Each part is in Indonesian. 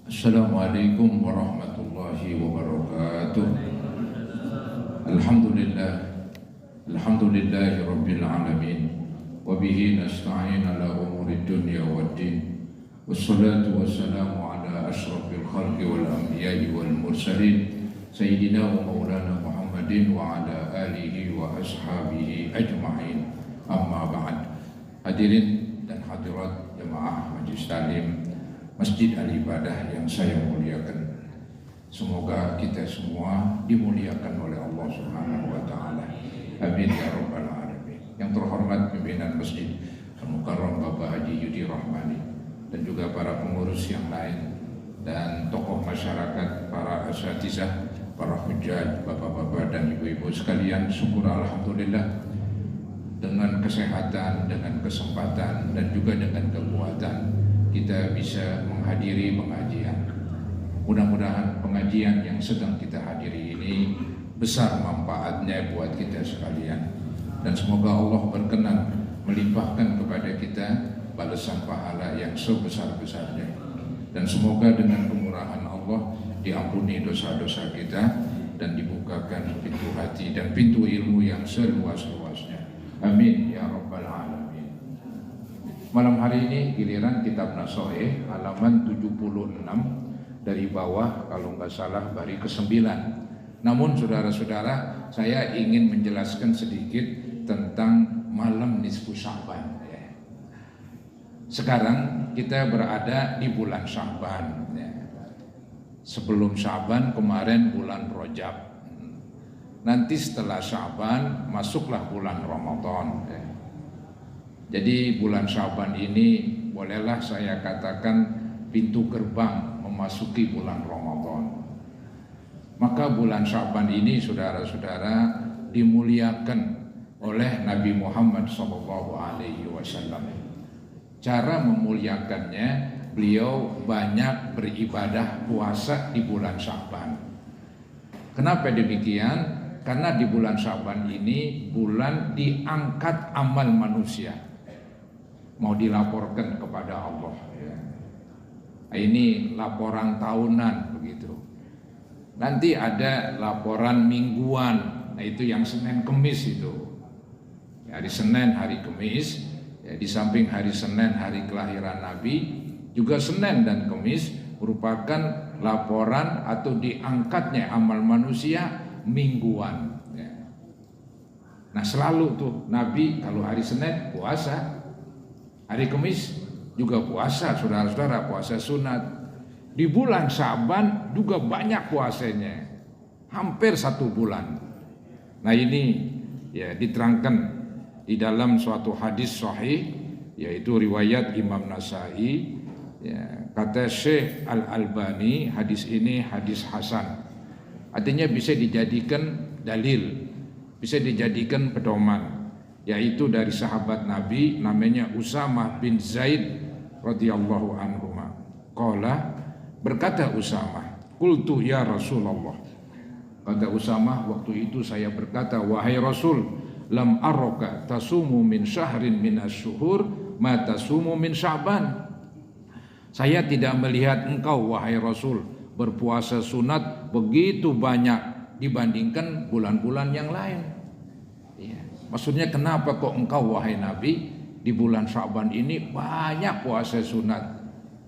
Assalamualaikum warahmatullahi wabarakatuh. Alhamdulillah, alhamdulillahi rabbil alamin. Wa bihi nasta'in ala umuri dunya waddin. Wassalatu wassalamu ala ashrafil khalqi wal anbiya'i wal mursalin Sayyidina wa maulana Muhammadin wa ala alihi wa ashabihi ajma'in. Amma ba'd. Hadirin dan hadirat jemaah Majelis Talim Masjid Al-Ibadah yang saya muliakan. Semoga kita semua dimuliakan oleh Allah Subhanahu wa taala. Amin ya rabbal alamin. Yang terhormat pimpinan Masjid Al-Mukarram Bapak Haji Yudi Rahmani dan juga para pengurus yang lain dan tokoh masyarakat, para asatizah, para hujjaj, bapak-bapak dan ibu-ibu sekalian, syukur alhamdulillah dengan kesehatan, dengan kesempatan dan juga dengan kekuatan kita bisa menghadiri pengajian. Mudah-mudahan pengajian yang sedang kita hadiri ini besar manfaatnya buat kita sekalian, dan semoga Allah berkenan melimpahkan kepada kita balasan pahala yang sebesar-besarnya, dan semoga dengan kemurahan Allah diampuni dosa-dosa kita dan dibukakan pintu hati dan pintu ilmu yang seluas-luasnya. Amin ya rabbal alamin. Malam hari ini giliran kitab Nasoeh halaman 76 dari bawah, kalau nggak salah baris ke-9. Namun saudara-saudara, saya ingin menjelaskan sedikit tentang malam nisfu Sya'ban. Sekarang kita berada di bulan Sya'ban. Sebelum Sya'ban kemarin bulan Rajab. Nanti setelah Sya'ban masuklah bulan Ramadan. Jadi bulan Sya'ban ini bolehlah saya katakan pintu gerbang memasuki bulan Ramadan. Maka bulan Sya'ban ini saudara-saudara dimuliakan oleh Nabi Muhammad SAW. Cara memuliakannya, beliau banyak beribadah puasa di bulan Sya'ban. Kenapa demikian? Karena di bulan Sya'ban ini bulan diangkat amal manusia, mau dilaporkan kepada Allah. Ini laporan tahunan begitu. Nanti ada laporan mingguan. Nah itu yang Senin Kemis itu. Hari Senin, hari Kemis. Di samping hari Senin hari kelahiran Nabi, juga Senin dan Kemis merupakan laporan atau diangkatnya amal manusia mingguan. Nah selalu tuh Nabi kalau hari Senin puasa, hari Kamis juga puasa, saudara-saudara, puasa sunat. Di bulan Sya'ban juga banyak puasanya, hampir 1 bulan. Nah ini ya diterangkan di dalam suatu hadis sahih, yaitu riwayat Imam Nasai. Ya, kata Syekh Al-Albani, hadis ini hadis hasan. Artinya bisa dijadikan dalil, bisa dijadikan pedoman, yaitu dari sahabat Nabi namanya Usamah bin Zaid radhiyallahu anhu. Qala, berkata Usamah, qultu ya Rasulullah. Kata Usamah, waktu itu saya berkata, wahai Rasul, lam araka tasumu min syahrin min asyuhur ma tasumu min Sya'ban. Saya tidak melihat engkau wahai Rasul berpuasa sunat begitu banyak dibandingkan bulan-bulan yang lain. Ya. Maksudnya kenapa kok engkau wahai Nabi di bulan Sya'ban ini banyak puasa sunat?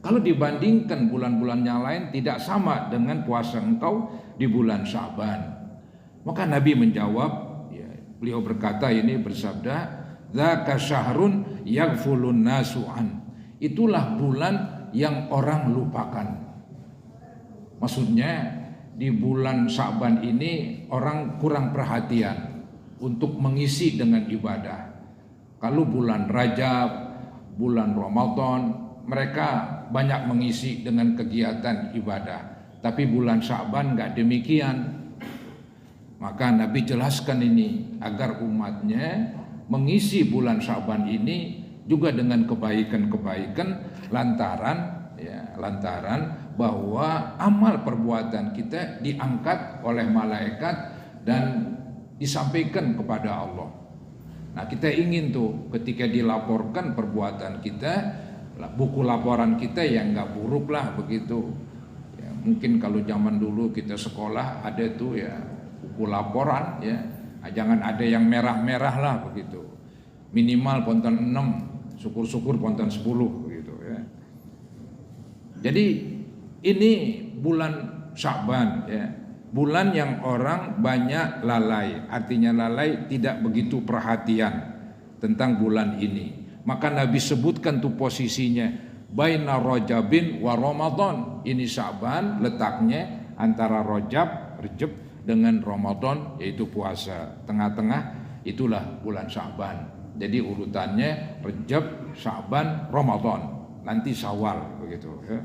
Kalau dibandingkan bulan-bulan yang lain tidak sama dengan puasa engkau di bulan Sya'ban. Maka Nabi menjawab, ya, beliau berkata ini bersabda, dzaka syahrun yaghfulun nasu an. Itulah bulan yang orang lupakan. Maksudnya di bulan Sya'ban ini orang kurang perhatian untuk mengisi dengan ibadah. Kalau bulan Rajab, bulan Ramadan, mereka banyak mengisi dengan kegiatan ibadah. Tapi bulan Sya'ban enggak demikian. Maka Nabi jelaskan ini agar umatnya mengisi bulan Sya'ban ini juga dengan kebaikan-kebaikan lantaran bahwa amal perbuatan kita diangkat oleh malaikat dan disampaikan kepada Allah. Nah kita ingin tuh ketika dilaporkan perbuatan kita, buku laporan kita yang nggak buruk lah begitu, mungkin kalau zaman dulu kita sekolah ada tuh ya buku laporan ya. Jangan ada yang merah-merah lah begitu. Minimal ponten 6, syukur-syukur ponten 10 begitu ya. Jadi ini bulan Sya'ban ya. Bulan yang orang banyak lalai. Artinya lalai tidak begitu perhatian tentang bulan ini. Maka Nabi sebutkan tuh posisinya baina Rajabin wa Ramadan. Ini Sya'ban letaknya antara Rajab dengan Ramadan, yaitu puasa. Tengah-tengah itulah bulan Sya'ban. Jadi urutannya Rajab, Sya'ban, Ramadan. Nanti Syawal begitu ya.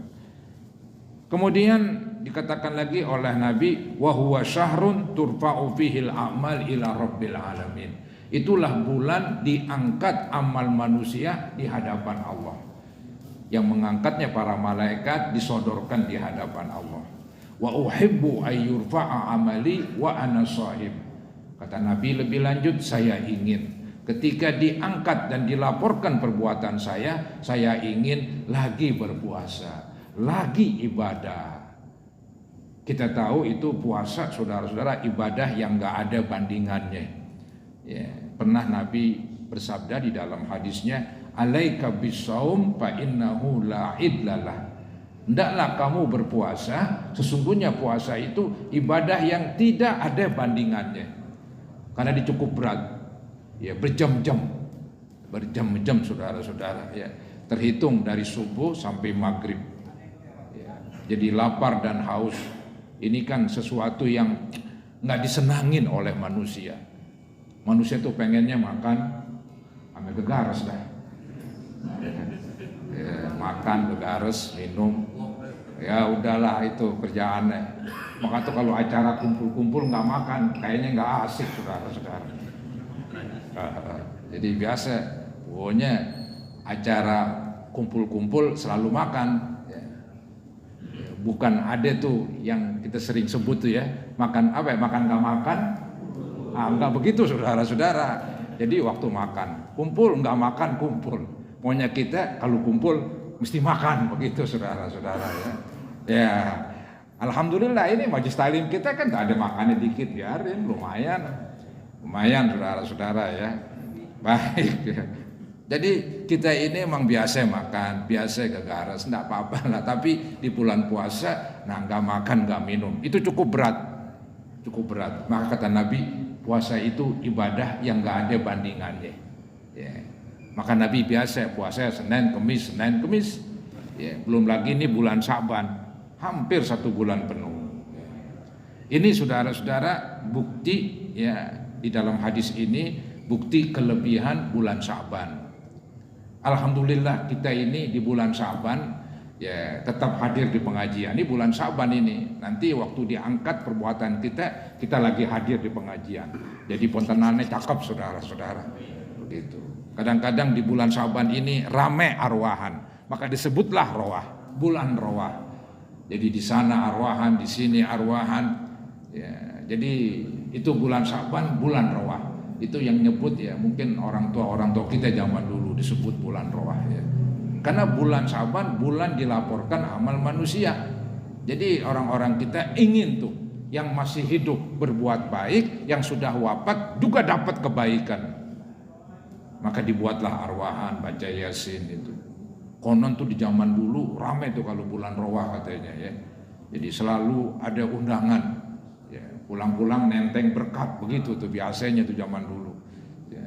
Kemudian dikatakan lagi oleh Nabi wa huwa syahrun turfa'u fihil a'mal ila rabbil alamin. Itulah bulan diangkat amal manusia di hadapan Allah. Yang mengangkatnya para malaikat disodorkan di hadapan Allah. Wa uhibbu ayyurfa'a amali wa ana shahib. Kata Nabi lebih lanjut, saya ingin ketika diangkat dan dilaporkan perbuatan saya ingin lagi berpuasa, lagi ibadah. Kita tahu itu puasa, saudara-saudara, ibadah yang gak ada bandingannya ya. Pernah Nabi bersabda di dalam hadisnya, alaika bisaum fa innahu la idlalah. Hendaklah kamu berpuasa, sesungguhnya puasa itu ibadah yang tidak ada bandingannya. Karena dia cukup berat ya, berjam-jam saudara-saudara ya, terhitung dari subuh sampai maghrib ya. Jadi lapar dan haus ini kan sesuatu yang nggak disenangin oleh manusia. Manusia tuh pengennya makan sampai gegares dah ya, makan gegares, minum ya udahlah itu kerjaannya. Maka tuh kalau acara kumpul-kumpul nggak makan kayaknya nggak asik saudara-saudara. Jadi biasa pokoknya acara kumpul-kumpul selalu makan ya. Bukan ada tuh yang kita sering sebut tuh ya, makan apa ya, makan nggak makan. Enggak begitu saudara-saudara. Jadi waktu makan kumpul, nggak makan kumpul. Maunya kita kalau kumpul mesti makan begitu saudara-saudara ya. Ya alhamdulillah ini majelis taklim kita kan tak ada makannya dikit, biarin, lumayan saudara-saudara ya. Baik ya. Jadi kita ini emang biasa makan, biasa gegares, enggak apa-apa lah. Tapi di bulan puasa, nah nggak makan, nggak minum, itu cukup berat. Maka kata Nabi, puasa itu ibadah yang nggak ada bandingannya. Ya. Maka Nabi biasa puasa Senin Kemis. Ya. Belum lagi ini bulan Sya'ban, hampir 1 bulan penuh. Ya. Ini saudara-saudara bukti ya di dalam hadis ini, bukti kelebihan bulan Sya'ban. Alhamdulillah kita ini di bulan Sya'ban ya tetap hadir di pengajian. Ini bulan Sya'ban ini. Nanti waktu diangkat perbuatan kita lagi hadir di pengajian. Jadi pontenannya cakep saudara-saudara. Begitu. Kadang-kadang di bulan Sya'ban ini rame arwahan. Maka disebutlah rawah, bulan rawah. Jadi di sana arwahan, di sini arwahan. Ya, jadi itu bulan Sya'ban, bulan rawah. Itu yang nyebut ya mungkin orang tua kita zaman dulu disebut bulan rawah ya. Karena bulan Sya'ban bulan dilaporkan amal manusia. Jadi orang-orang kita ingin tuh yang masih hidup berbuat baik, yang sudah wafat juga dapat kebaikan. Maka dibuatlah arwahan, baca Yasin itu. Konon tuh di zaman dulu ramai tuh kalau bulan rawah katanya ya. Jadi selalu ada undangan. Pulang-pulang nenteng berkat begitu tuh biasanya tuh zaman dulu ya.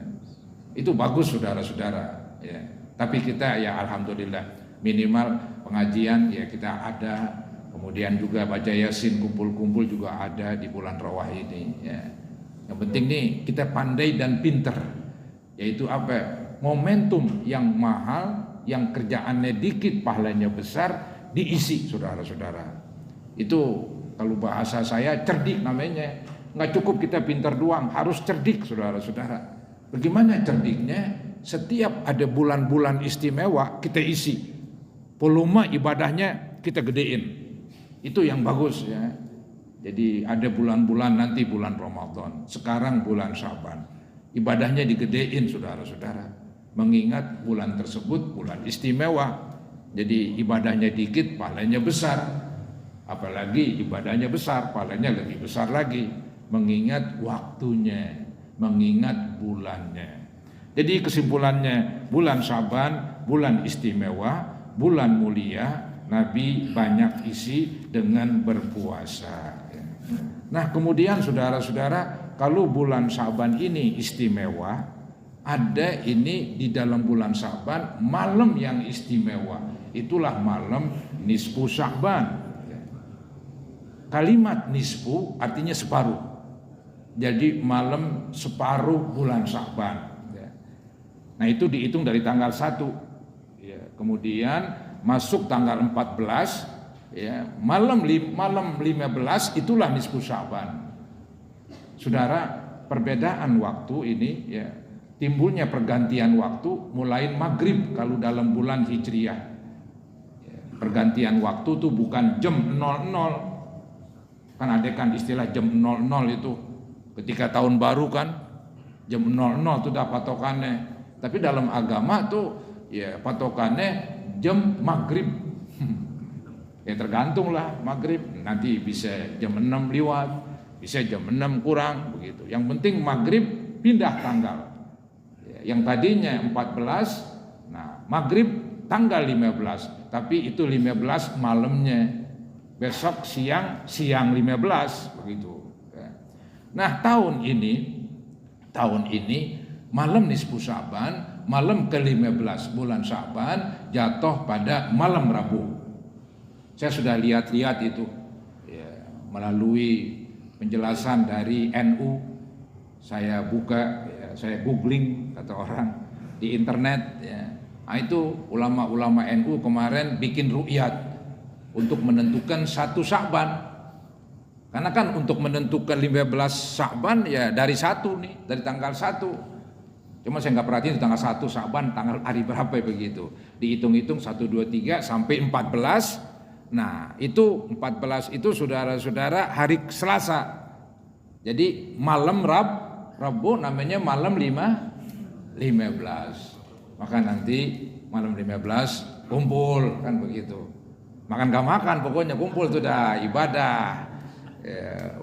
Itu bagus saudara-saudara ya. Tapi kita ya alhamdulillah minimal pengajian ya kita ada, kemudian juga baca Yasin kumpul-kumpul juga ada di bulan rawah ini ya. Yang penting nih kita pandai dan pinter, yaitu apa, momentum yang mahal yang kerjaannya dikit pahalanya besar diisi saudara-saudara. Itu kalau bahasa saya cerdik namanya. Nggak cukup kita pintar doang, harus cerdik saudara-saudara. Bagaimana cerdiknya? Setiap ada bulan-bulan istimewa kita isi, volume ibadahnya kita gedein. Itu yang bagus ya. Jadi ada bulan-bulan nanti bulan Ramadan, sekarang bulan Sya'ban, ibadahnya digedein saudara-saudara. Mengingat bulan tersebut bulan istimewa. Jadi ibadahnya dikit, pahalanya besar. Apalagi ibadahnya besar, pahalanya lebih besar lagi. Mengingat waktunya, mengingat bulannya. Jadi kesimpulannya, bulan Syaban, bulan istimewa, bulan mulia, Nabi banyak isi dengan berpuasa. Nah kemudian saudara-saudara, kalau bulan Syaban ini istimewa, ada ini di dalam bulan Syaban malam yang istimewa. Itulah malam nisfu Syaban. Kalimat nisfu artinya separuh. Jadi malam separuh bulan Syaban. Nah itu dihitung dari tanggal 1. Kemudian masuk tanggal 14. Malam 15 itulah nisfu Syaban. Saudara, perbedaan waktu ini timbulnya pergantian waktu mulai maghrib kalau dalam bulan Hijriah. Pergantian waktu itu bukan jam 00. Kan ada kan istilah jam 00 itu ketika tahun baru kan jam 00 itu udah patokannya. Tapi dalam agama tuh patokannya jam maghrib. Tergantung lah maghrib, nanti bisa jam 6 lewat, bisa jam 6 kurang begitu. Yang penting maghrib pindah tanggal. Yang tadinya 14, nah maghrib tanggal 15, tapi itu 15 malamnya. Besok siang 15 begitu. Nah tahun ini malam nisfu Syaban, malam ke-15 bulan Syaban jatuh pada malam Rabu. Saya sudah lihat-lihat itu melalui penjelasan dari NU. Saya buka, saya googling kata orang di internet. Nah, itu ulama-ulama NU kemarin bikin ru'yat untuk menentukan 1 Sya'ban. Karena kan untuk menentukan 15 Sya'ban dari 1 nih, dari tanggal 1. Cuma saya nggak perhatiin tanggal 1 Sya'ban tanggal hari berapa begitu. Dihitung-hitung 1, 2, 3 sampai 14. Nah itu 14 itu saudara-saudara hari Selasa. Jadi malam Rabu namanya malam 15. Maka nanti malam 15 kumpul kan begitu. Makan gak makan pokoknya kumpul tuh dah ibadah.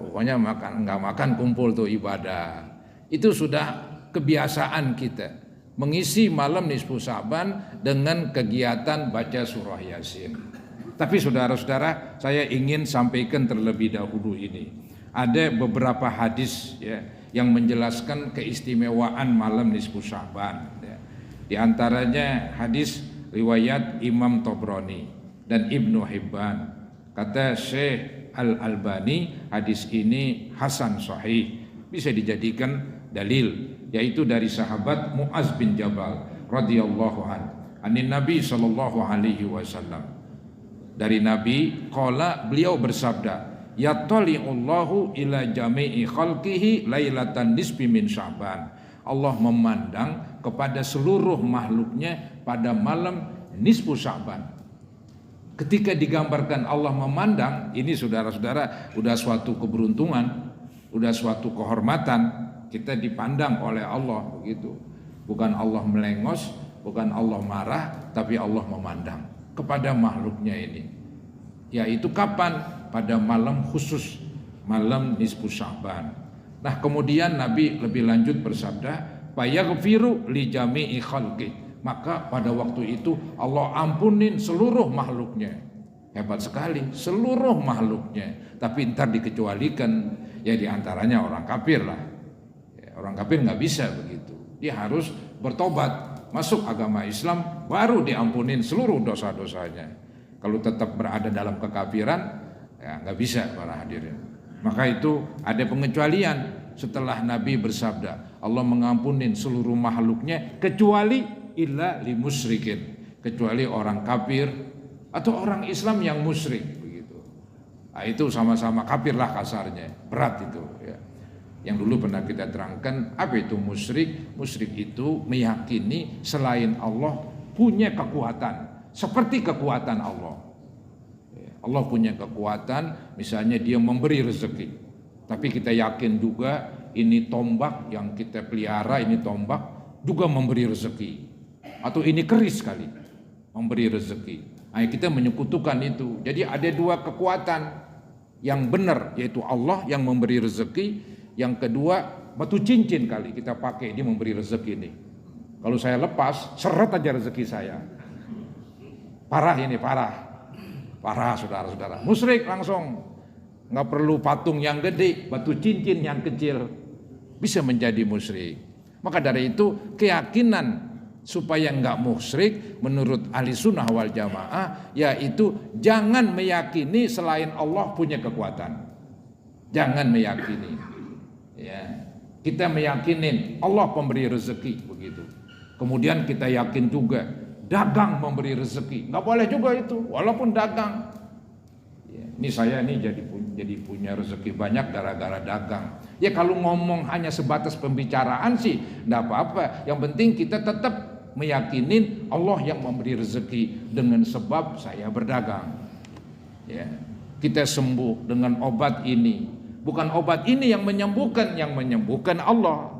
Pokoknya makan gak makan kumpul tuh ibadah. Itu sudah kebiasaan kita mengisi malam nisfu Syaban dengan kegiatan baca surah Yasin. Tapi saudara-saudara, saya ingin sampaikan terlebih dahulu ini. Ada beberapa hadis yang menjelaskan keistimewaan malam nisfu Syaban. Di antaranya hadis riwayat Imam Tabrani dan Ibnu Hibban. Kata Syekh Al-Albani, hadis ini hasan sahih, bisa dijadikan dalil, yaitu dari sahabat Muaz bin Jabal radhiyallahu anhu, anin Nabi sallallahu alaihi wasallam. Dari Nabi, qala, beliau bersabda, yattali'ullahu ila jami'i khalqihi lailatan nisfi min Sya'ban. Allah memandang kepada seluruh makhluknya pada malam nisfu Sya'ban. Ketika digambarkan Allah memandang, ini saudara-saudara udah suatu keberuntungan, udah suatu kehormatan. Kita dipandang oleh Allah begitu. Bukan Allah melengos, bukan Allah marah, tapi Allah memandang kepada makhluknya ini. Yaitu kapan? Pada malam khusus, malam nisfu Sya'ban. Nah kemudian Nabi lebih lanjut bersabda, fayaghfiru li jami'i khalqi. Maka pada waktu itu Allah ampunin seluruh makhluknya. Hebat sekali, seluruh makhluknya. Tapi ntar dikecualikan, diantaranya orang kafir lah. Orang kafir nggak bisa begitu. Dia harus bertobat, masuk agama Islam, baru diampunin seluruh dosa-dosanya. Kalau tetap berada dalam kekafiran, nggak bisa para hadirin. Maka itu ada pengecualian setelah Nabi bersabda, Allah mengampunin seluruh makhluknya kecuali illa li musyrikin, kecuali orang kafir atau orang Islam yang musyrik begitu. Nah, itu sama-sama kafir lah kasarnya, berat itu ya. Yang dulu pernah kita terangkan, apa itu musyrik? Musyrik itu meyakini selain Allah punya kekuatan seperti kekuatan Allah. Allah punya kekuatan, misalnya dia memberi rezeki, tapi kita yakin juga ini tombak yang kita pelihara, ini tombak juga memberi rezeki, atau ini keris sekali memberi rezeki. Nah, kita menyekutukan itu. Jadi ada dua kekuatan yang benar, yaitu Allah yang memberi rezeki. Yang kedua, batu cincin kali kita pakai, dia memberi rezeki ini. Kalau saya lepas, seret aja rezeki saya. Parah ini, parah saudara-saudara. Musyrik langsung, nggak perlu patung yang gede, batu cincin yang kecil, bisa menjadi musyrik. Maka dari itu keyakinan supaya nggak musyrik menurut ahli sunnah wal jamaah, yaitu jangan meyakini selain Allah punya kekuatan. Jangan meyakini. Ya, kita meyakinin Allah pemberi rezeki begitu. Kemudian kita yakin juga dagang memberi rezeki. Nggak boleh juga itu, walaupun dagang. Ya, ini saya ini jadi punya rezeki banyak gara-gara dagang. Ya kalau ngomong hanya sebatas pembicaraan sih nggak apa-apa. Yang penting kita tetap meyakinin Allah yang memberi rezeki dengan sebab saya berdagang. Ya, kita sembuh dengan obat ini. Bukan obat ini yang menyembuhkan Allah.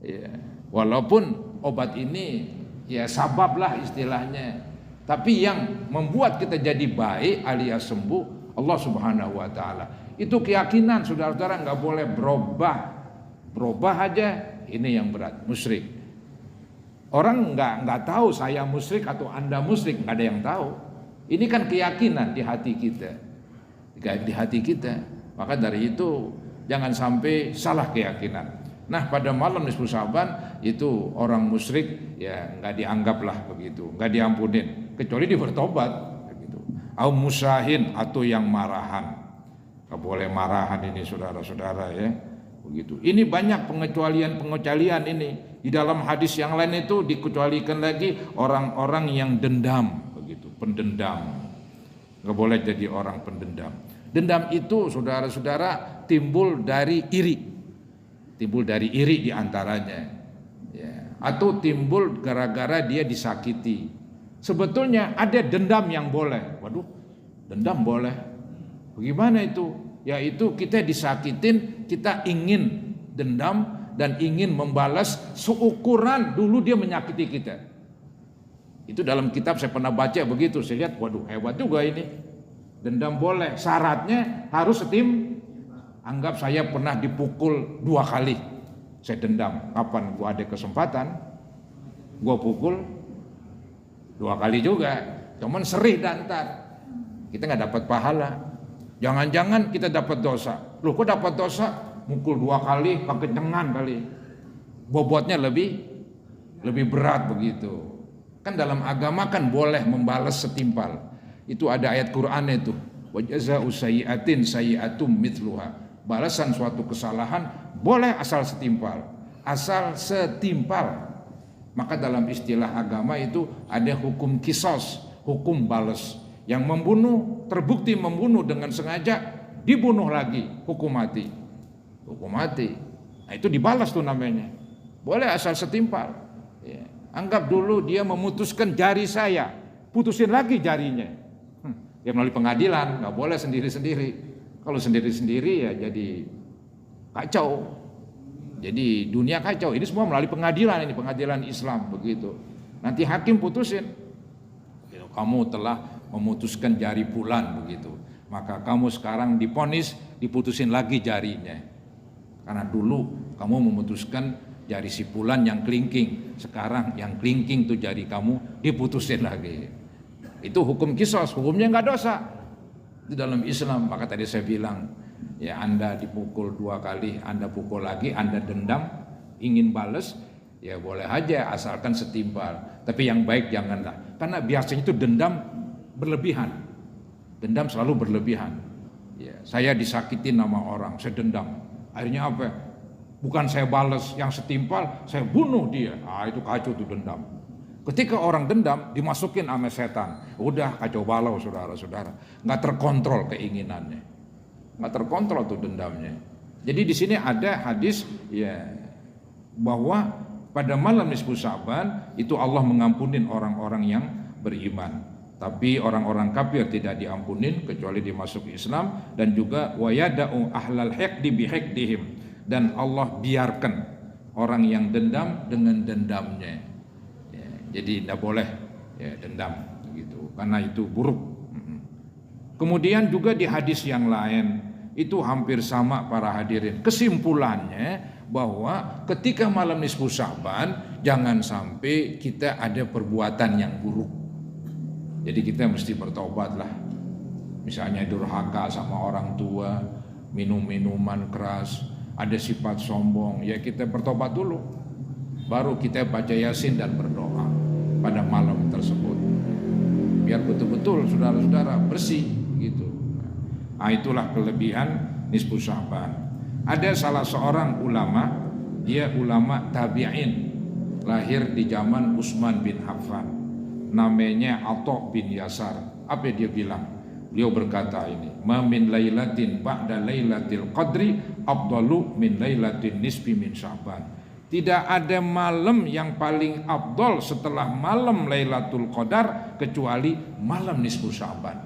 Ya, walaupun obat ini ya sabab lah istilahnya. Tapi yang membuat kita jadi baik alias sembuh Allah Subhanahu wa taala. Itu keyakinan saudara-saudara, nggak boleh berubah aja, ini yang berat, musyrik. Orang nggak tahu saya musyrik atau Anda musyrik, nggak ada yang tahu. Ini kan keyakinan di hati kita, di hati kita. Maka dari itu jangan sampai salah keyakinan. Nah pada malam nisfu Syaban itu orang musyrik ya nggak dianggaplah begitu, nggak diampunin kecuali dia bertobat begitu. Au musahin atau yang marahan, nggak boleh marahan ini saudara-saudara ya. Begitu. Ini banyak pengecualian ini. Di dalam hadis yang lain itu dikecualikan lagi orang-orang yang dendam, begitu, pendendam. Nggak boleh jadi orang pendendam. Dendam itu saudara-saudara timbul dari iri. Timbul dari iri diantaranya. Ya. Atau timbul gara-gara dia disakiti. Sebetulnya ada dendam yang boleh. Waduh, dendam boleh. Bagaimana itu? Yaitu kita disakitin, kita ingin dendam dan ingin membalas seukuran dulu dia menyakiti kita. Itu dalam kitab saya pernah baca begitu, saya lihat waduh hebat juga ini. Dendam boleh, syaratnya harus anggap saya pernah dipukul 2 kali, saya dendam. Kapan gua ada kesempatan gua pukul 2 kali juga, cuman serih dan ntar kita nggak dapat pahala. Jangan-jangan kita dapat dosa. Loh kok dapat dosa? Mukul 2 kali, kekencengan kali. Bobotnya lebih berat begitu. Kan dalam agama kan boleh membalas setimpal. Itu ada ayat Quran itu. Wa jazaa'u sayyi'atin sayyi'atum mithluha. Balasan suatu kesalahan boleh asal setimpal. Asal setimpal. Maka dalam istilah agama itu ada hukum kisos, hukum balas. Yang membunuh, terbukti membunuh dengan sengaja, dibunuh lagi, hukum mati. Hukum mati. Nah itu dibalas tuh namanya. Boleh asal setimpal. Ya. Anggap dulu dia memutuskan jari saya, putusin lagi jarinya. Ya melalui pengadilan, nggak boleh sendiri-sendiri. Kalau sendiri-sendiri ya jadi kacau. Jadi dunia kacau. Ini semua melalui pengadilan, ini pengadilan Islam begitu. Nanti hakim putusin. Kamu telah memutuskan jari fulan begitu. Maka kamu sekarang divonis, diputusin lagi jarinya. Karena dulu kamu memutuskan jari si fulan yang kelingking, sekarang yang kelingking tuh jari kamu diputusin lagi. Itu hukum kisos, hukumnya nggak dosa di dalam Islam. Maka tadi saya bilang, ya Anda dipukul 2 kali, Anda pukul lagi, Anda dendam, ingin bales, ya boleh aja asalkan setimpal. Tapi yang baik janganlah, karena biasanya itu dendam berlebihan. Dendam selalu berlebihan. Ya, saya disakitin sama orang, saya dendam. Akhirnya apa? Bukan saya balas yang setimpal, saya bunuh dia. Ah itu kacau tuh dendam. Ketika orang dendam dimasukin sama setan, udah kacau balau saudara-saudara. Nggak terkontrol keinginannya, nggak terkontrol tuh dendamnya. Jadi di sini ada hadis ya bahwa pada malam nisfu Syaban itu Allah mengampunin orang-orang yang beriman. Tapi orang-orang kafir tidak diampunin kecuali dimasuk Islam, dan juga wa yada'u ahlal hiqdi bihiqdihim, dan Allah biarkan orang yang dendam dengan dendamnya. Ya, jadi tidak boleh ya, dendam gitu. karena itu buruk. Kemudian juga di hadis yang lain itu hampir sama para hadirin. Kesimpulannya bahwa ketika malam nisfu Sya'ban jangan sampai kita ada perbuatan yang buruk. Jadi kita mesti bertobatlah. Misalnya durhaka sama orang tua, minum minuman keras, ada sifat sombong, ya kita bertobat dulu. Baru kita baca Yasin dan berdoa pada malam tersebut. Biar betul-betul saudara-saudara bersih gitu. Nah, itulah kelebihan nisfu Sya'ban. Ada salah seorang ulama, dia ulama tabi'in, lahir di zaman Utsman bin Affan. Namanya Atha bin Yasar. Apa dia bilang? Beliau berkata ini, "Ma min lailatin ba'da lailatil qadri afdalu min lailatin nisfi min Sya'ban." Tidak ada malam yang paling afdal setelah malam Lailatul Qadar kecuali malam nisfu Sya'ban.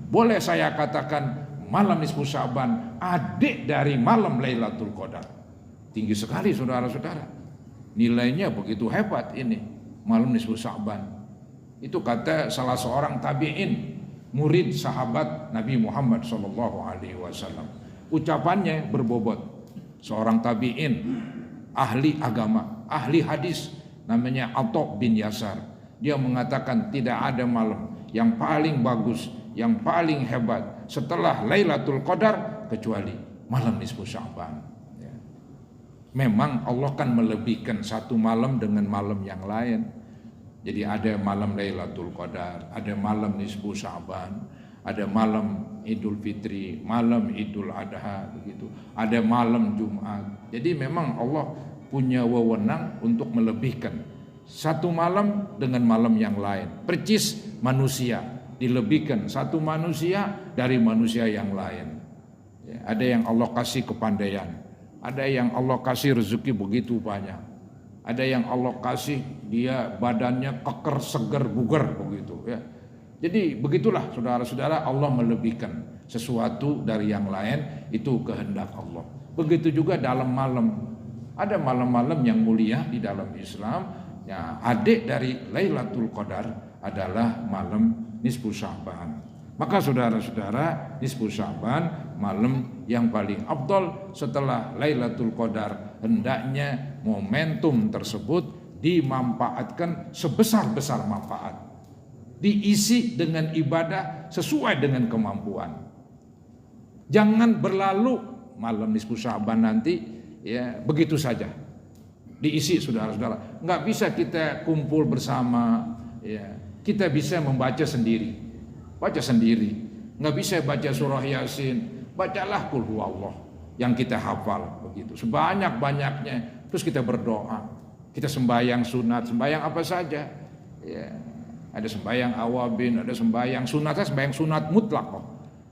Boleh saya katakan malam nisfu Sya'ban adik dari malam Lailatul Qadar. Tinggi sekali saudara-saudara. Nilainya begitu hebat ini malam nisfu Sya'ban. Itu kata salah seorang tabi'in, murid sahabat Nabi Muhammad SAW. Ucapannya berbobot. Seorang tabi'in, ahli agama, ahli hadis, namanya Atha bin Yasar. Dia mengatakan tidak ada malam yang paling bagus, yang paling hebat setelah Lailatul Qadar kecuali malam nisfu Sya'ban. Ya. Memang Allah kan melebihkan satu malam dengan malam yang lain. Jadi ada malam Lailatul Qadar, ada malam nisfu Sya'ban, ada malam Idul Fitri, malam Idul Adha begitu. Ada malam Jumat. Jadi memang Allah punya wewenang untuk melebihkan satu malam dengan malam yang lain. Percis manusia dilebihkan satu manusia dari manusia yang lain. Ya, ada yang Allah kasih kepandaian, ada yang Allah kasih rezeki begitu banyak, ada yang Allah kasih dia badannya keker, seger, bugar begitu ya. Jadi begitulah saudara-saudara, Allah melebihkan sesuatu dari yang lain, itu kehendak Allah. Begitu juga dalam malam. Ada malam-malam yang mulia di dalam Islam. Ya, adik dari Lailatul Qadar adalah malam nisfu Sya'ban. Maka saudara-saudara, nisfu Sya'ban malam yang paling afdal setelah Lailatul Qadar. Hendaknya momentum tersebut dimanfaatkan sebesar-besar manfaat. Diisi dengan ibadah sesuai dengan kemampuan. Jangan berlalu malam nisfu Sya'ban nanti ya begitu saja. Diisi saudara-saudara. Enggak bisa kita kumpul bersama ya. Kita bisa membaca sendiri. Baca sendiri. Enggak bisa baca surah Yasin. Bacalah qul huwallah yang kita hafal begitu. Sebanyak-banyaknya. Terus kita berdoa. Kita sembahyang sunat, sembahyang apa saja. Ya. Ada sembahyang awabin, ada sembahyang sunat, sembahyang sunat mutlak kok.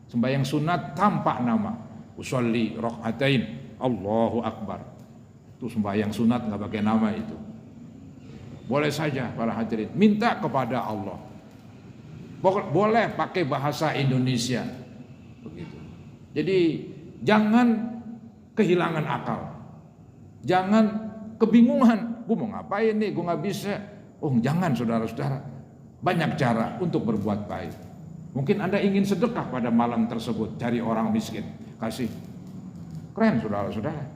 Sembahyang sunat tanpa nama. Usolli rakaatain, Allahu Akbar. Itu sembahyang sunat nggak pakai nama itu. Boleh saja para hadirin minta kepada Allah. Boleh pakai bahasa Indonesia. Begitu. Jadi jangan kehilangan akal. Jangan kebingungan. Gue mau ngapain nih? Gue nggak bisa. Oh jangan saudara-saudara. Banyak cara untuk berbuat baik. Mungkin Anda ingin sedekah pada malam tersebut, cari orang miskin, kasih. Keren saudara-saudara.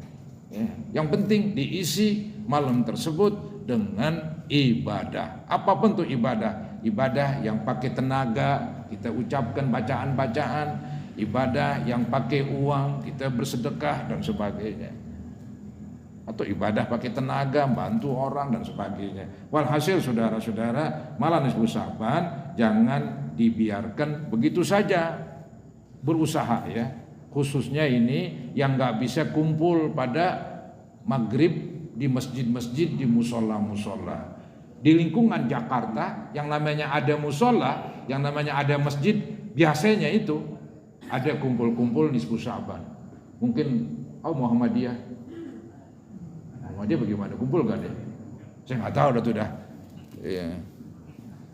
Ya. Yang penting diisi malam tersebut dengan ibadah. Apapun itu ibadah. Ibadah yang pakai tenaga, kita ucapkan bacaan-bacaan. Ibadah yang pakai uang, kita bersedekah dan sebagainya. Atau ibadah pakai tenaga, bantu orang dan sebagainya. Walhasil saudara-saudara, malam nisfu Sya'ban jangan dibiarkan begitu saja. Berusaha ya. Khususnya ini yang nggak bisa kumpul pada maghrib di masjid-masjid, di musola-musola. Di lingkungan Jakarta yang namanya ada musola, yang namanya ada masjid, biasanya itu ada kumpul-kumpul nisfu Sya'ban. Mungkin Muhammadiyah. Dia bagaimana kumpul kan ya? Saya nggak tahu dah. Ya.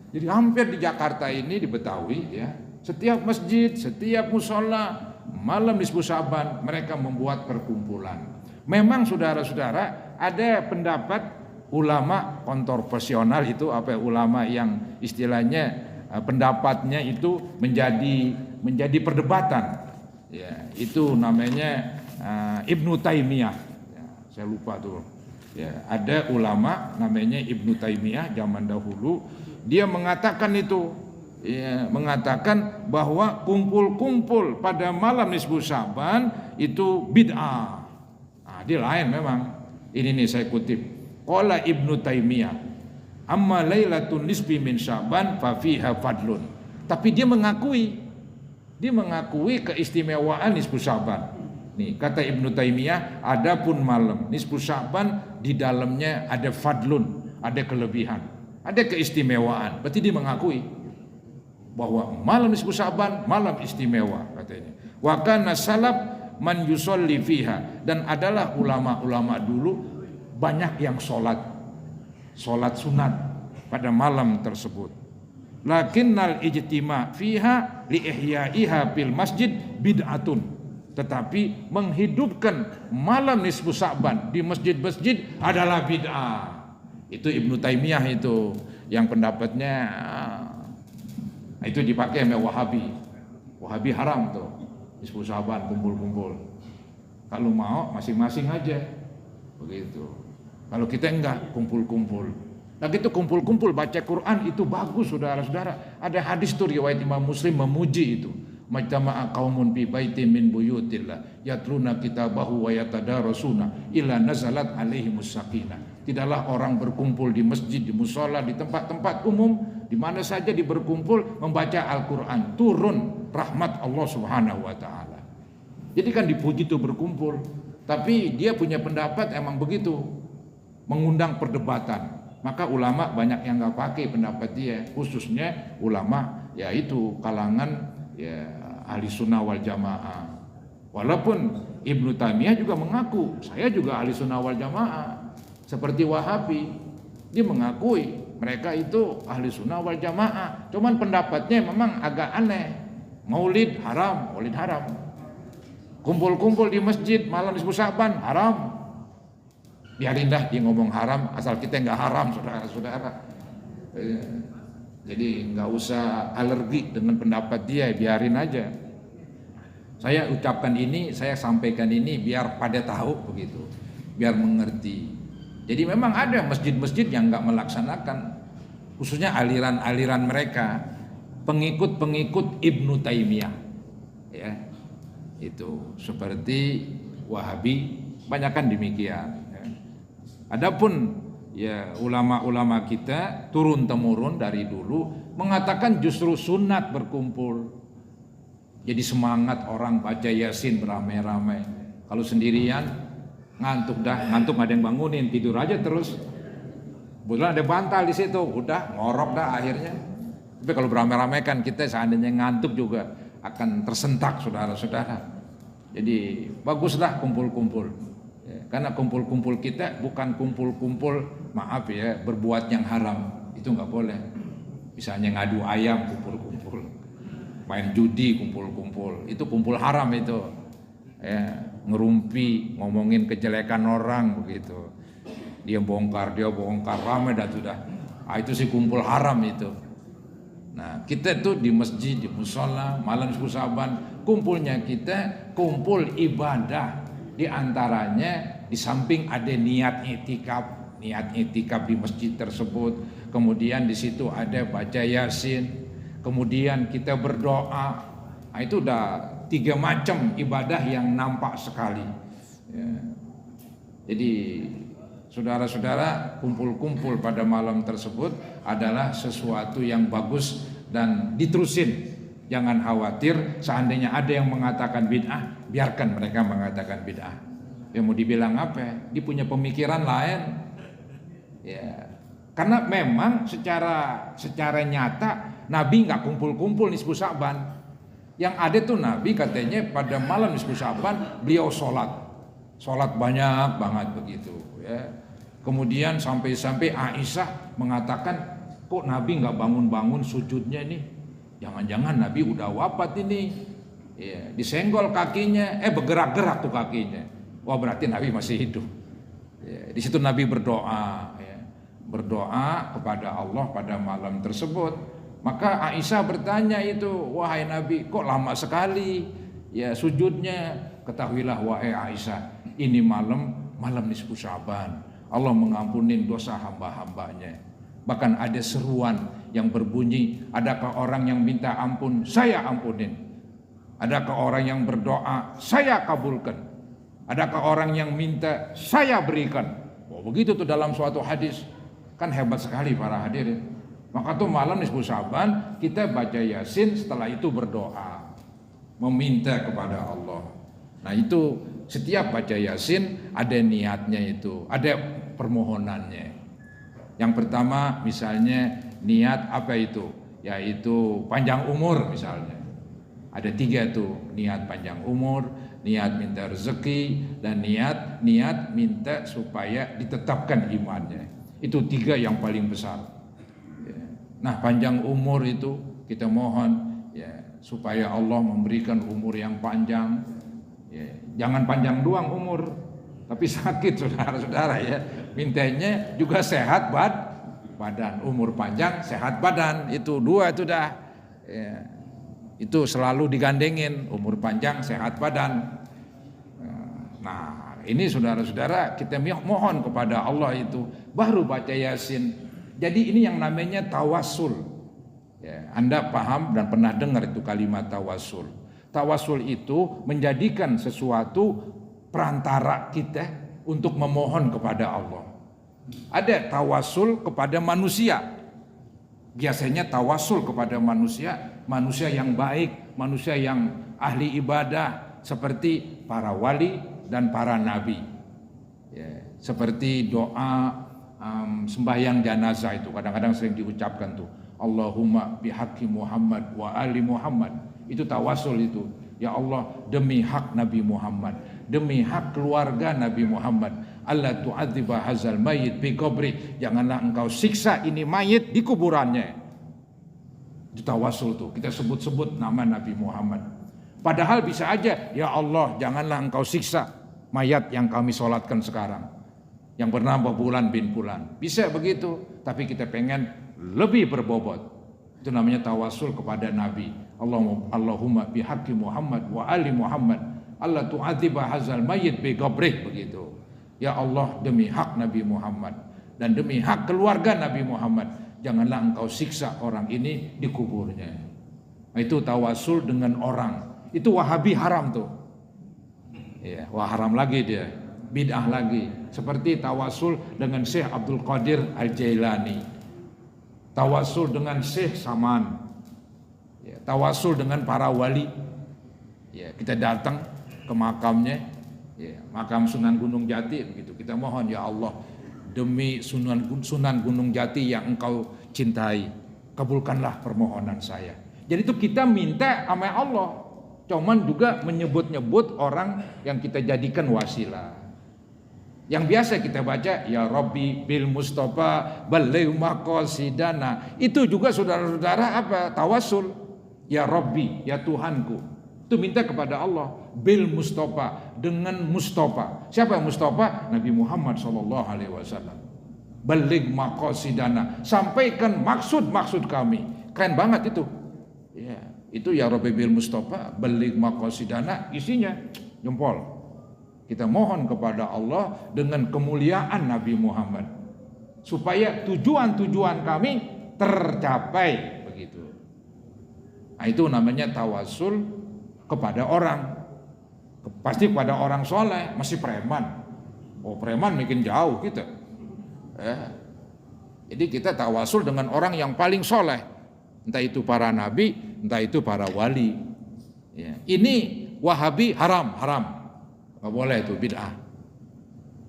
Jadi hampir di Jakarta ini di Betawi ya, setiap masjid, setiap musola malam nisfu Sya'ban mereka membuat perkumpulan. Memang saudara-saudara ada pendapat ulama kontroversial itu ulama yang istilahnya pendapatnya itu menjadi perdebatan. Ya, itu namanya Ibnu Taimiyah. Ya, saya lupa tuh. Ya, ada ulama namanya Ibnu Taimiyah zaman dahulu, dia mengatakan itu, ya, mengatakan bahwa kumpul-kumpul pada malam nisfu Sya'ban itu bid'ah. Nah, dia lain memang. Ini nih saya kutip. Qala Ibnu Taimiyah, amma lailatun nisfi min Sya'ban fa fiha fadlun. Tapi dia mengakui keistimewaan nisfu Sya'ban. Nih, kata Ibnu Taimiyah, adapun malam nisfu Sya'ban di dalamnya ada fadlun, ada kelebihan, ada keistimewaan. Berarti dia mengakui bahwa malam nisfu Sya'ban malam istimewa katanya. Wa kana salaf man yusolli fiha, dan adalah ulama-ulama dulu banyak yang sholat sunat pada malam tersebut. Lakinnal ijtima fiha li ihyaiha fil masjid bid'atun. Tetapi menghidupkan malam nisfu Sya'ban di masjid-masjid adalah bid'ah. Itu Ibnu Taimiyah itu yang pendapatnya itu dipakai sama Wahabi. Wahabi haram tuh nisfu Sya'ban kumpul-kumpul. Kalau mau masing-masing aja begitu. Kalau kita enggak kumpul-kumpul. Nah itu kumpul-kumpul baca Quran itu bagus saudara-saudara. Ada hadis tuh riwayat Imam Muslim memuji itu. Majtama'a qaumun fi baitin min buyutillah yatluna kitabahu wa yatadarasuna illa nazalat alaihimus sakinah. Tidaklah orang berkumpul di masjid, di mushola, di tempat-tempat umum, di mana saja berkumpul membaca Al-Qur'an, turun rahmat Allah Subhanahu wa taala. Jadi kan dipuji itu berkumpul, tapi dia punya pendapat emang begitu, mengundang perdebatan. Maka ulama banyak yang enggak pakai pendapat dia, khususnya ulama yaitu kalangan ya ahli sunnah wal jamaah. Walaupun Ibnu Taimiyah juga mengaku saya juga ahli sunnah wal jamaah, seperti Wahabi, dia mengakui mereka itu ahli sunnah wal jamaah. Cuman pendapatnya memang agak aneh. Maulid haram. Kumpul-kumpul di masjid malam nisfu Sya'ban haram. Biarin dah dia ngomong haram, asal kita nggak haram, saudara-saudara. Jadi nggak usah alergi dengan pendapat dia, biarin aja. Saya ucapkan ini, saya sampaikan ini biar pada tahu begitu, biar mengerti. Jadi memang ada masjid-masjid yang nggak melaksanakan, khususnya aliran-aliran mereka, pengikut-pengikut Ibnu Taimiyah, ya itu seperti Wahabi, banyakkan demikian. Ya. Adapun ya ulama-ulama kita turun temurun dari dulu mengatakan justru sunat berkumpul. Jadi semangat orang baca Yasin beramai-ramai. Kalau sendirian ngantuk nggak ada yang bangunin, tidur aja terus. Kebetulan ada bantal di situ, udah ngorok dah akhirnya. Tapi kalau beramai-ramai kan kita seandainya ngantuk juga akan tersentak saudara-saudara. Jadi baguslah kumpul-kumpul. Karena kumpul-kumpul kita bukan kumpul-kumpul, maaf ya, berbuat yang haram. Itu nggak boleh. Misalnya ngadu ayam kumpul-kumpul, main judi kumpul-kumpul, itu kumpul haram itu. Ya, ngerumpi, ngomongin kejelekan orang begitu. Dia bongkar, ramai dah sudah. Itu sih kumpul haram itu. Nah, kita tuh di masjid, di mushola, malam nisfu Sya'ban, kumpulnya kita kumpul ibadah. Di antaranya di samping ada niat itikaf di masjid tersebut, kemudian di situ ada baca Yasin, kemudian kita berdoa. Nah, itu udah 3 macam ibadah yang nampak sekali. Ya. Jadi saudara-saudara, kumpul-kumpul pada malam tersebut adalah sesuatu yang bagus dan diterusin. Jangan khawatir seandainya ada yang mengatakan bid'ah, biarkan mereka mengatakan bid'ah. Ya mau dibilang apa? Dia punya pemikiran lain. Ya. Karena memang secara nyata Nabi nggak kumpul-kumpul nisfu Sya'ban. Yang ada tuh Nabi katanya pada malam nisfu Sya'ban beliau sholat banyak banget begitu. Ya. Kemudian sampai Aisyah mengatakan, kok Nabi nggak bangun-bangun sujudnya nih? Jangan-jangan Nabi udah wafat ini. Ya, disenggol kakinya, bergerak-gerak tuh kakinya. Wah, berarti Nabi masih hidup. Ya, di situ Nabi berdoa, ya. Berdoa kepada Allah pada malam tersebut. Maka Aisyah bertanya itu, wahai Nabi, kok lama sekali ya sujudnya? Ketahuilah wahai Aisyah, ini malam nisfu Sya'ban. Allah mengampuni dosa hamba-hambanya. Bahkan ada seruan yang berbunyi, adakah orang yang minta ampun, saya ampunin. Adakah orang yang berdoa, saya kabulkan. Adakah orang yang minta, saya berikan. Oh, begitu tuh dalam suatu hadis. Kan hebat sekali para hadirin. Maka tuh malam nisfu Sya'ban kita baca Yasin, setelah itu berdoa, meminta kepada Allah. Nah itu setiap baca Yasin ada niatnya itu, ada permohonannya. Yang pertama misalnya niat apa itu? Yaitu panjang umur misalnya. Ada 3 tuh, niat panjang umur, niat minta rezeki, dan niat minta supaya ditetapkan imannya. Itu 3 yang paling besar. Nah panjang umur itu kita mohon ya supaya Allah memberikan umur yang panjang. Ya, jangan panjang doang umur, tapi sakit saudara-saudara ya. Mintanya juga sehat badan, umur panjang, sehat badan. Itu 2 itu dah. Ya, itu selalu digandengin, umur panjang, sehat badan. Nah ini saudara-saudara kita mohon kepada Allah itu, baru baca Yasin. Jadi ini yang namanya tawasul. Ya, Anda paham dan pernah dengar itu kalimat tawasul. Tawasul itu menjadikan sesuatu perantara kita untuk memohon kepada Allah. Ada tawasul kepada manusia. Biasanya tawasul kepada manusia yang baik, manusia yang ahli ibadah, seperti para wali dan para nabi. Ya, seperti doa sembahyang jenazah itu kadang-kadang sering diucapkan tuh, Allahumma bihaqqi Muhammad wa ali Muhammad. Itu tawasul itu. Ya Allah, demi hak Nabi Muhammad, demi hak keluarga Nabi Muhammad, Allah tu'adziba hazal mayit bi qabri, janganlah engkau siksa ini mayit di kuburannya. Itu tawasul tuh, kita sebut-sebut nama Nabi Muhammad. Padahal bisa aja, ya Allah, janganlah engkau siksa mayat yang kami sholatkan sekarang, yang bernama Bulan bin Fulan. Bisa begitu, tapi kita pengen lebih berbobot. Itu namanya tawasul kepada Nabi. Allahumma bihaqqi Muhammad wa ali Muhammad, Allah tu'adziba hazal mayit bi qabrih, begitu. Ya Allah, demi hak Nabi Muhammad dan demi hak keluarga Nabi Muhammad, janganlah engkau siksa orang ini di kuburnya. Nah, itu tawasul dengan orang. Itu Wahabi haram tuh. Ya, wah haram lagi dia. Bid'ah lagi. Seperti tawasul dengan Syekh Abdul Qadir Al-Jailani, tawasul dengan Syekh Saman, ya, tawasul dengan para wali. Ya, kita datang ke makamnya, ya, makam Sunan Gunung Jati begitu. Kita mohon, ya Allah, demi Sunan Gunung Jati yang engkau cintai, kabulkanlah permohonan saya. Jadi itu kita minta sama Allah, cuman juga menyebut-nyebut orang yang kita jadikan wasilah. Yang biasa kita baca, ya Rabbi bil Mustafa balligh maqasidana. Itu juga saudara-saudara apa? Tawasul. Ya Rabbi, ya Tuhanku. Itu minta kepada Allah bil Mustafa, dengan Mustafa. Siapa yang Mustafa? Nabi Muhammad SAW. Balligh maqasidana, sampaikan maksud-maksud kami. Keren banget itu. Ya, itu ya Rabbi bil Mustafa balligh maqasidana, isinya jempol. Kita mohon kepada Allah dengan kemuliaan Nabi Muhammad supaya tujuan-tujuan kami tercapai, begitu. Nah, itu namanya tawasul kepada orang. Pasti kepada orang soleh, masih preman. Oh, preman makin jauh kita. Jadi kita tawasul dengan orang yang paling soleh, entah itu para nabi, entah itu para wali. Ya. Ini Wahabi haram. Nggak boleh itu, bid'ah.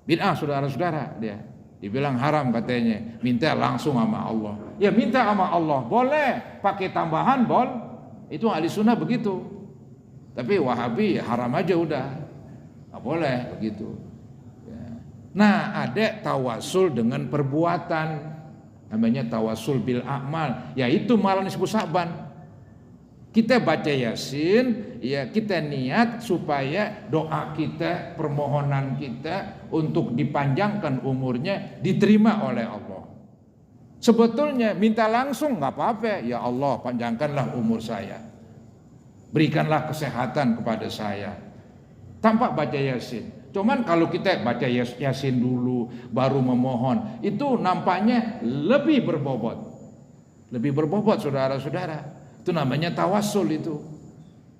Bid'ah saudara-saudara, dia dibilang haram katanya, minta langsung sama Allah. Ya minta sama Allah, boleh, pakai tambahan itu ahli sunnah begitu. Tapi Wahabi haram aja udah, nggak boleh begitu. Ya. Nah ada tawasul dengan perbuatan, namanya tawasul bil a'mal, yaitu malam nisfu Sya'ban. Kita baca Yasin, ya kita niat supaya doa kita, permohonan kita untuk dipanjangkan umurnya diterima oleh Allah. Sebetulnya minta langsung nggak apa-apa. Ya Allah, panjangkanlah umur saya, berikanlah kesehatan kepada saya, tanpa baca Yasin. Cuman kalau kita baca Yasin dulu baru memohon, itu nampaknya lebih berbobot. Lebih berbobot, saudara-saudara. Itu namanya tawassul itu.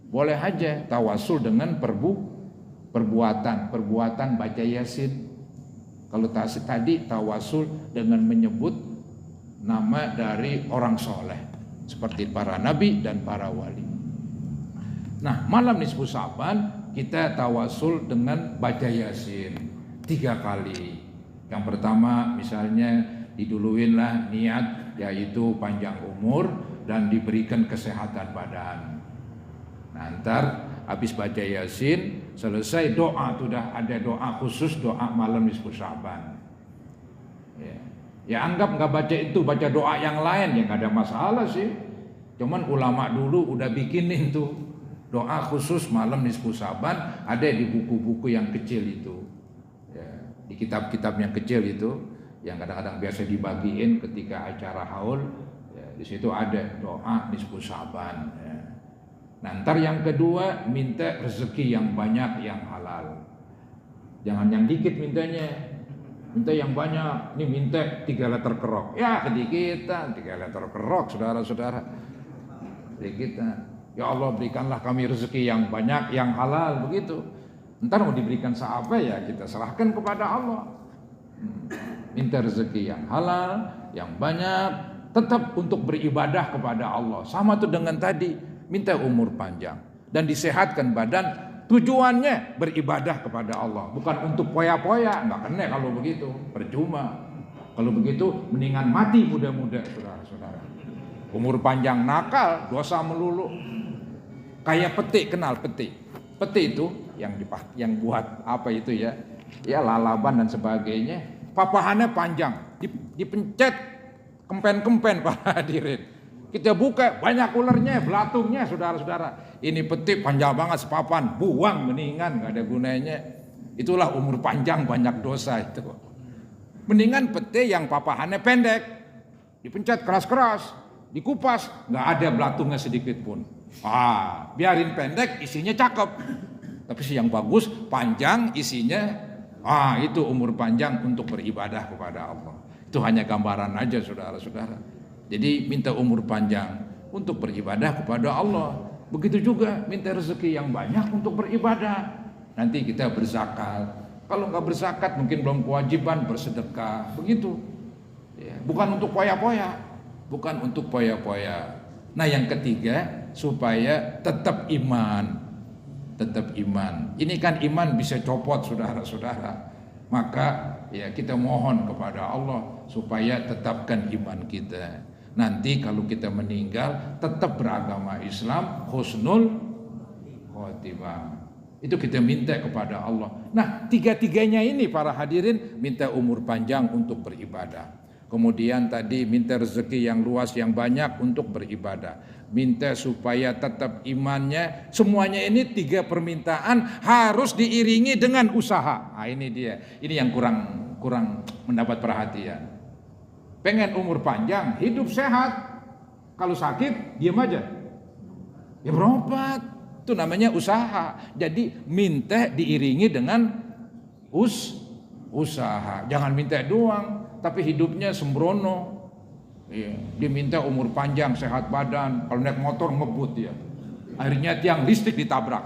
Boleh aja tawassul dengan perbuatan baca Yasin. Kalau tadi tawassul dengan menyebut nama dari orang soleh seperti para nabi dan para wali. Nah, malam nisfu Sa'ban kita tawasul dengan baca Yasin 3 kali. Yang pertama misalnya diduluinlah niat, yaitu panjang umur dan diberikan kesehatan badan. Nah, ntar habis baca Yasin selesai doa, sudah ada doa khusus, doa malam nisfu Sa'ban. Ya anggap nggak baca itu, baca doa yang lain ya nggak ada masalah sih. Cuman ulama dulu udah bikinin tuh doa khusus malam nisfu Sa'ban, ada di buku-buku yang kecil itu, ya, di kitab-kitab yang kecil itu, yang kadang-kadang biasa dibagiin ketika acara haul. Ya, di situ ada doa nisfu Sa'ban. Ya. Nah, ntar yang kedua minta rezeki yang banyak, yang halal. Jangan yang dikit mintanya. Minta yang banyak, ini minta 3 liter kerok. Ya kedikitan, 3 liter kerok, saudara-saudara. Kedikitan. Ya Allah, berikanlah kami rezeki yang banyak, yang halal, begitu. Ntar mau diberikan seapa ya kita serahkan kepada Allah. Minta rezeki yang halal, yang banyak, tetap untuk beribadah kepada Allah. Sama tuh dengan tadi, minta umur panjang dan disehatkan badan. Tujuannya beribadah kepada Allah, bukan untuk poya-poya. Nggak kena kalau begitu, percuma. Kalau begitu mendingan mati muda-muda, saudara-saudara. Umur panjang nakal, dosa melulu. Kayak peti, kenal peti? Peti itu yang buat apa itu ya? Ya lalaban dan sebagainya. Papahannya panjang, dipencet kempen-kempen para hadirin. Kita buka banyak ulernya, belatungnya, saudara-saudara. Ini peti panjang banget sepapan, buang mendingan, nggak ada gunanya. Itulah umur panjang banyak dosa itu. Mendingan peti yang papahannya pendek, dipencet keras-keras, dikupas, nggak ada belatungnya sedikit pun. Biarin pendek, isinya cakep. Tapi yang bagus, panjang isinya. Itu umur panjang untuk beribadah kepada Allah. Itu hanya gambaran aja, saudara-saudara. Jadi minta umur panjang untuk beribadah kepada Allah. Begitu juga minta rezeki yang banyak untuk beribadah. Nanti kita berzakat. Kalau nggak berzakat mungkin belum kewajiban bersedekah. Begitu. Ya, bukan untuk poya-poya. Bukan untuk poya-poya. Nah, yang ketiga supaya tetap iman. Tetap iman. Ini kan iman bisa copot, saudara-saudara. Maka ya kita mohon kepada Allah supaya tetapkan iman kita. Nanti kalau kita meninggal tetap beragama Islam, husnul khotimah. Itu kita minta kepada Allah. Nah, 3-tiganya ini para hadirin minta umur panjang untuk beribadah. Kemudian tadi minta rezeki yang luas, yang banyak untuk beribadah. Minta supaya tetap imannya. Semuanya ini 3 permintaan harus diiringi dengan usaha. Ini dia. Ini yang kurang mendapat perhatian. Pengen umur panjang, hidup sehat. Kalau sakit, diam aja. Ya berobat. Itu namanya usaha. Jadi minta diiringi dengan usaha. Jangan minta doang, tapi hidupnya sembrono. Ya, dia minta umur panjang, sehat badan. Kalau naik motor ngebut dia. Akhirnya tiang listrik ditabrak.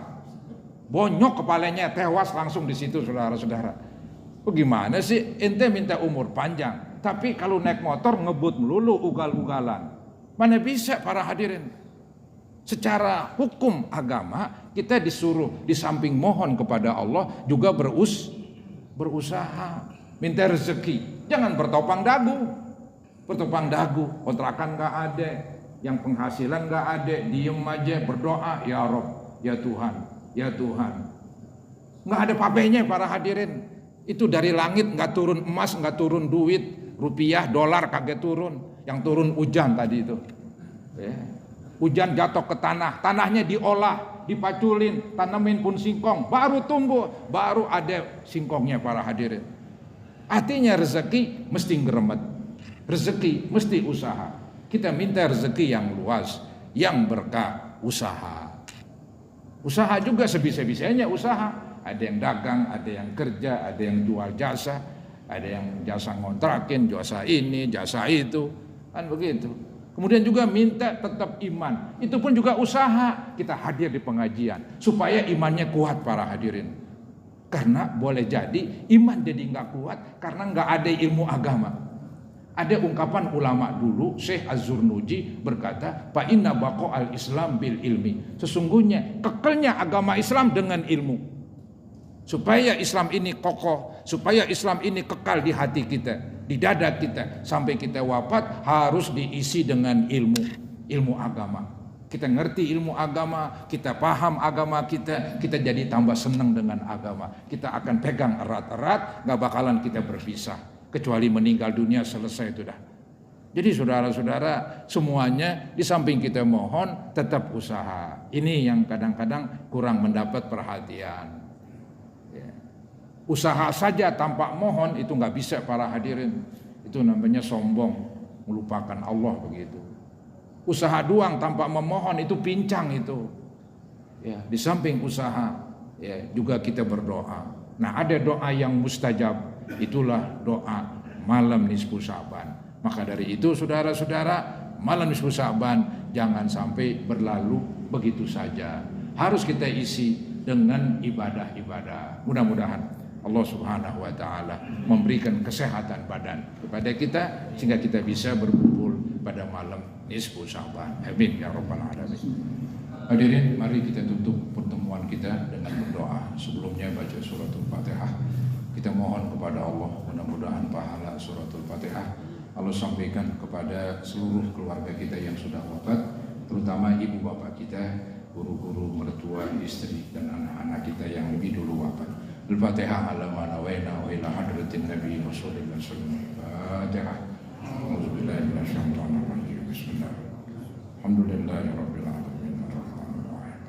Bonyok kepalanya, tewas langsung di situ, saudara-saudara. Bagaimana sih ente minta umur panjang, tapi kalau naik motor ngebut melulu, ugal-ugalan. Mana bisa para hadirin? Secara hukum agama kita disuruh di samping mohon kepada Allah juga berusaha, minta rezeki. Jangan bertopang dagu. Bertopang dagu, kontrakan nggak ada, yang penghasilan nggak ada, diem aja berdoa, ya Rob, ya Tuhan, ya Tuhan. Nggak ada papenya para hadirin. Itu dari langit nggak turun emas, nggak turun duit, rupiah, dolar kagak turun. Yang turun hujan tadi itu. Ya. Hujan jatuh ke tanah, tanahnya diolah, dipaculin, tanamin pun singkong, baru tumbuh, baru ada singkongnya para hadirin. Artinya rezeki mesti ngeremet. Rezeki mesti usaha. Kita minta rezeki yang luas, yang berkah, usaha. Usaha juga sebisa-bisanya usaha. Ada yang dagang, ada yang kerja, ada yang jual jasa, ada yang jasa ngontrakin, jasa ini, jasa itu, kan begitu. Kemudian juga minta tetap iman. Itu pun juga usaha. Kita hadir di pengajian supaya imannya kuat para hadirin. Karena boleh jadi iman jadi nggak kuat karena nggak ada ilmu agama. Ada ungkapan ulama dulu, Syekh Az-Zurnuji berkata, "Fa inna baqa'al Islam bil ilmi." Sesungguhnya kekelnya agama Islam dengan ilmu. Supaya Islam ini kokoh, supaya Islam ini kekal di hati kita, di dada kita sampai kita wafat, harus diisi dengan ilmu agama. Kita ngerti ilmu agama, kita paham agama kita jadi tambah senang dengan agama. Kita akan pegang erat-erat, gak bakalan kita berpisah kecuali meninggal dunia, selesai itu dah. Jadi saudara-saudara semuanya di samping kita mohon tetap usaha. Ini yang kadang-kadang kurang mendapat perhatian. Usaha saja tanpa mohon itu nggak bisa para hadirin. Itu namanya sombong, melupakan Allah begitu. Usaha doang tanpa memohon itu pincang itu. Ya, di samping usaha ya juga kita berdoa. Nah, ada doa yang mustajab, itulah doa malam nisfu Sa'ban. Maka dari itu saudara-saudara, malam nisfu Sa'ban jangan sampai berlalu begitu saja. Harus kita isi dengan ibadah-ibadah. Mudah-mudahan Allah Subhanahu wa taala memberikan kesehatan badan kepada kita sehingga kita bisa berkumpul pada malam nisfu Sa'ban. Amin ya rabbal alamin. Hadirin, mari kita tutup pertemuan kita dengan berdoa. Sebelumnya baca suratul Fatihah. Kita mohon kepada Allah mudah-mudahan pahala suratul Fatihah Allah sampaikan kepada seluruh keluarga kita yang sudah wafat, terutama ibu bapak kita, guru-guru, mertua, istri dan anak-anak kita yang lebih dulu wafat. Al-Fatihah ala ma nawaina wa ila hadratin Nabi Rasulullah sallallahu alaihi wasallam. Fatihah. Auzubillahi minasyaitonir rajim. Bismillah. Alhamdulillahi rabbil alamin. Arrahmanir rahim.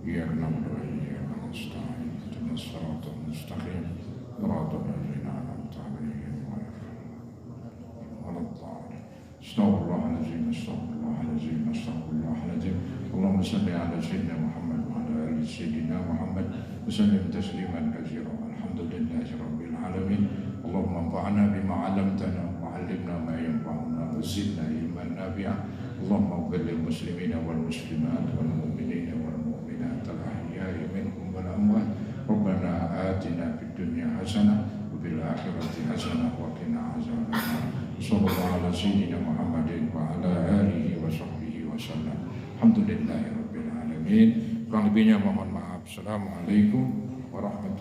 Iyyaka na'budu wa iyyaka nasta'in. Ihdinas siratal mustaqim. Siratal ladzina an'amta 'alaihim ghairil maghdubi 'alaihim. Astaghfirullahaladzim. Astaghfirullahaladzim. Astaghfirullahaladzim. Allahumma salli ala sayyidina Muhammad wa ala ali sayyidina Muhammad. وسلم تسليما كثيرا. الحمد لله رب العالمين. اللهم انفعنا بما علمتنا وعلمنا ما ينفعنا وزدنا علما نافعا. اللهم اغفر للمسلمين والمسلمات والمؤمنين والمؤمنات الاحياء منهم والاموات. ربنا آتنا في الدنيا حسنه وفي الاخره حسنه وقنا عذاب النار. صلى الله على سيدنا محمد وعلى اله وصحبه وسلم. الحمد لله رب العالمين. Kurang lebihnya mohon maaf. Assalamualaikum warahmatullahi wabarakatuh.